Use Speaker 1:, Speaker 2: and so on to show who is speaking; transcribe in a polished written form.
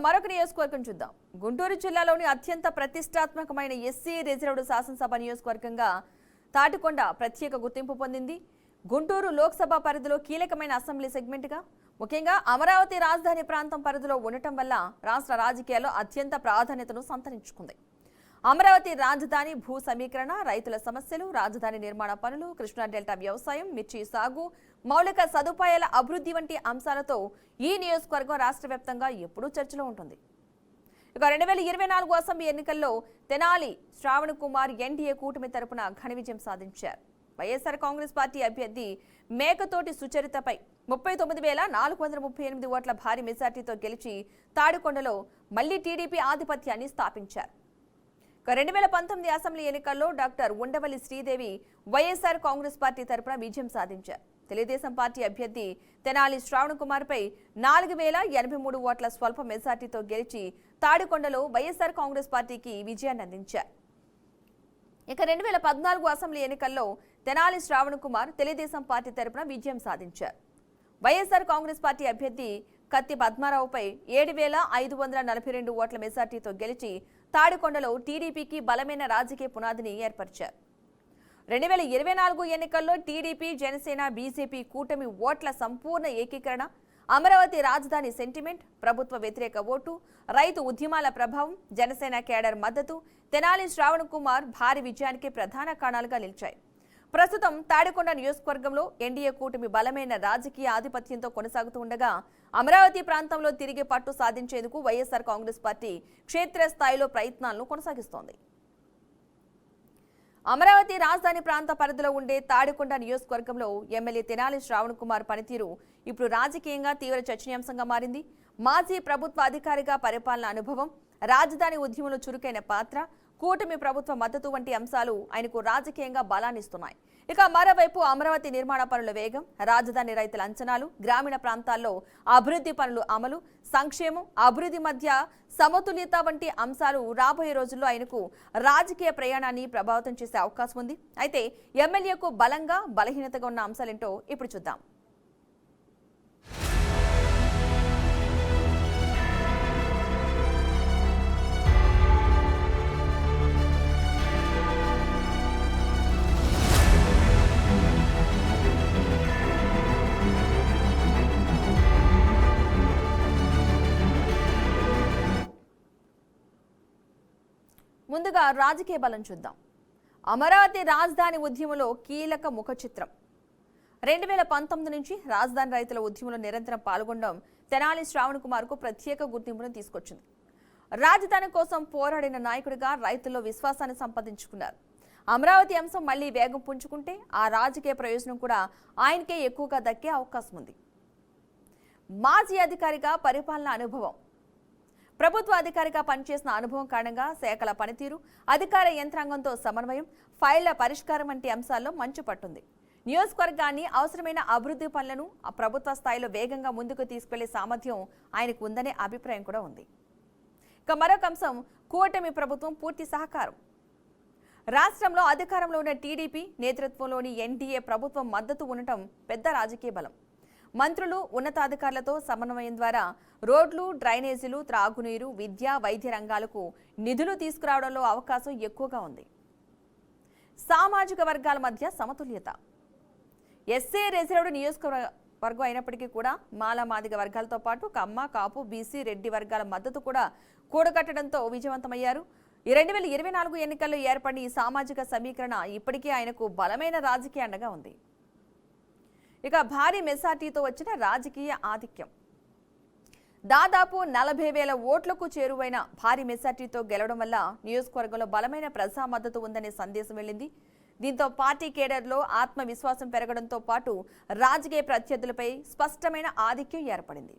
Speaker 1: మరొక నియోజకవర్గం చూద్దాం. గుంటూరు జిల్లాలోని అత్యంత ప్రతిష్టాత్మకమైన ఎస్సీ రిజర్వ్డ్ శాసనసభ నియోజకవర్గంగా తాటికొండ ప్రత్యేక గుర్తింపు పొందింది. గుంటూరు లోక్సభ పరిధిలో కీలకమైన అసెంబ్లీ సెగ్మెంట్గా, ముఖ్యంగా అమరావతి రాజధాని ప్రాంతం పరిధిలో ఉండటం వల్ల రాష్ట్ర రాజకీయాల్లో అత్యంత ప్రాధాన్యతను సంతరించుకుంది. అమరావతి రాజధాని భూ సమీకరణ, రైతుల సమస్యలు, రాజధాని నిర్మాణ పనులు, కృష్ణా డెల్టా వ్యవసాయం, మిర్చి సాగు, మౌలిక సదుపాయాల అభివృద్ధి వంటి అంశాలతో ఈ నియోజకవర్గం రాష్ట్ర వ్యాప్తంగా ఎప్పుడూ చర్చలో ఉంటుంది. ఇక 2024 అసెంబ్లీ ఎన్నికల్లో తెనాలి శ్రావణ్ కుమార్ ఎన్డీఏ కూటమి తరపున ఘన విజయం సాధించారు. వైఎస్ఆర్ కాంగ్రెస్ పార్టీ అభ్యర్థి మేకతోటి సుచరితపై 39,438 ఓట్ల భారీ మెజార్టీతో గెలిచి తాడికొండలో మళ్లీ టీడీపీ ఆధిపత్యాన్ని స్థాపించారు. 2019 అసెంబ్లీ ఎన్నికల్లో డాక్టర్ ఉండవల్లి శ్రీదేవి వైఎస్ఆర్ కాంగ్రెస్ పార్టీ తరపున విజయం సాధించారు. తెలుగుదేశం పార్టీ అభ్యర్థి తెనాలి శ్రావణ్ కుమార్ పై 4,083 ఓట్ల స్వల్ప మెజార్టీతో గెలిచి తాడికొండలో వైఎస్ఆర్ కాంగ్రెస్ పార్టీకి విజయాన్ని అందించారు. ఇక 2014 అసెంబ్లీ ఎన్నికల్లో తెనాలి శ్రావణ్ కుమార్ తెలుగుదేశం పార్టీ తరపున విజయం సాధించారు. వైఎస్ఆర్ కాంగ్రెస్ పార్టీ అభ్యర్థి కత్తి పద్మారావుపై 7,542 ఓట్ల మెజార్టీతో గెలిచి తాడికొండలో టీడీపీకి బలమైన రాజకీయ పునాదిని ఏర్పరిచారు. 2024 ఎన్నికల్లో టీడీపీ, జనసేన, బీజేపీ కూటమి ఓట్ల సంపూర్ణ ఏకీకరణ, అమరావతి రాజధాని సెంటిమెంట్, ప్రభుత్వ వ్యతిరేక ఓటు, రైతు ఉద్యమాల ప్రభావం, జనసేన కేడర్ మద్దతు తెనాలి శ్రావణ్ కుమార్ భారీ విజయానికి ప్రధాన కారణాలుగా నిలిచాయి. ప్రస్తుతం తాడికొండ నియోజకవర్గంలో ఎన్డీఏ కూటమి బలమైన రాజకీయ ఆధిపత్యంతో కొనసాగుతూ ఉండగా, అమరావతి ప్రాంతంలో తిరిగి పట్టు సాధించేందుకు వైఎస్ఆర్ కాంగ్రెస్ పార్టీ క్షేత్రస్థాయిలో ప్రయత్నాలను కొనసాగిస్తోంది. అమరావతి రాజధాని ప్రాంత పరిధిలో ఉండే తాడికొండ నియోజకవర్గంలో ఎమ్మెల్యే తెనాలి శ్రావణ్ కుమార్ పనితీరు ఇప్పుడు రాజకీయంగా తీవ్ర చర్చనీయాంశంగా మారింది. మాజీ ప్రభుత్వ అధికారిగా పరిపాలన అనుభవం, రాజధాని ఉద్యమంలో చురుకైన పాత్ర, కూటమి ప్రభుత్వ మద్దతు వంటి అంశాలు ఆయనకు రాజకీయంగా బలాన్నిస్తున్నాయి. ఇక మరోవైపు అమరావతి నిర్మాణ పనుల వేగం, రాజధాని రైతుల అంచనాలు, గ్రామీణ ప్రాంతాల్లో అభివృద్ధి పనులు అమలు, సంక్షేమం, అభివృద్ధి మధ్య సమతుల్యత వంటి అంశాలు రాబోయే రోజుల్లో ఆయనకు రాజకీయ ప్రయాణాన్ని ప్రభావితం చేసే అవకాశం ఉంది. అయితే ఎమ్మెల్యేకు బలంగా, బలహీనతగా ఉన్న అంశాలేంటో ఇప్పుడు చూద్దాం. ముందుగా రాజకీయ బలం చూద్దాం. అమరావతి రాజధాని ఉద్యమంలో కీలక ముఖ చిత్రం. 2019 నుంచి రాజధాని రైతుల ఉద్యమంలో నిరంతరం పాల్గొనడం తెనాలి శ్రావణ్ కుమార్కు ప్రత్యేక గుర్తింపును తీసుకొచ్చింది. రాజధాని కోసం పోరాడిన నాయకుడిగా రైతుల్లో విశ్వాసాన్ని సంపాదించుకున్నారు. అమరావతి అంశం మళ్లీ వేగం పుంజుకుంటే ఆ రాజకీయ ప్రయోజనం కూడా ఆయనకే ఎక్కువగా దక్కే అవకాశం ఉంది. మాజీ అధికారిగా పరిపాలన అనుభవం, ప్రభుత్వ అధికారిగా పనిచేసిన అనుభవం కారణంగా శాఖల పనితీరు, అధికార యంత్రాంగంతో సమన్వయం, ఫైళ్ల పరిష్కారం వంటి అంశాల్లో మంచు పట్టుంది. నియోజకవర్గాన్ని అవసరమైన అభివృద్ధి పనులను ప్రభుత్వ స్థాయిలో వేగంగా ముందుకు తీసుకెళ్లే సామర్థ్యం ఆయనకు ఉందనే అభిప్రాయం కూడా ఉంది. ఇక మరొక అంశం, కూటమి ప్రభుత్వం పూర్తి సహకారం. రాష్ట్రంలో అధికారంలో ఉన్న టీడీపీ నేతృత్వంలోని ఎన్డీఏ ప్రభుత్వం మద్దతు ఉండటం పెద్ద రాజకీయ బలం. మంత్రులు, ఉన్నతాధికారులతో సమన్వయం ద్వారా రోడ్లు, డ్రైనేజీలు, త్రాగునీరు, విద్య, వైద్య రంగాలకు నిధులు తీసుకురావడంలో అవకాశం ఎక్కువగా ఉంది. సామాజిక వర్గాల మధ్య సమతుల్యత. ఎస్సీ రిజర్వ్డ్ నియోజకవర్గం అయినప్పటికీ కూడా మాలమాదిగ వర్గాలతో పాటు కమ్మ, కాపు, బీసీ, రెడ్డి వర్గాల మద్దతు కూడా కూడగట్టడంతో విజయవంతమయ్యారు. 2024 ఎన్నికల్లో ఏర్పడిన ఈ సామాజిక సమీకరణ ఇప్పటికీ ఆయనకు బలమైన రాజకీయ అండగా ఉంది. ఇక భారీ మెజార్టీతో వచ్చిన రాజకీయ ఆధిక్యం. దాదాపు 40,000 ఓట్లకు చేరువైన భారీ మెజార్టీతో గెలవడం వల్ల నియోజకవర్గంలో బలమైన ప్రజా మద్దతు ఉందనే సందేశం వెళ్ళింది. దీంతో పార్టీ కేడర్లో ఆత్మవిశ్వాసం పెరగడంతో పాటు రాజకీయ ప్రత్యర్థులపై స్పష్టమైన ఆధిక్యం ఏర్పడింది.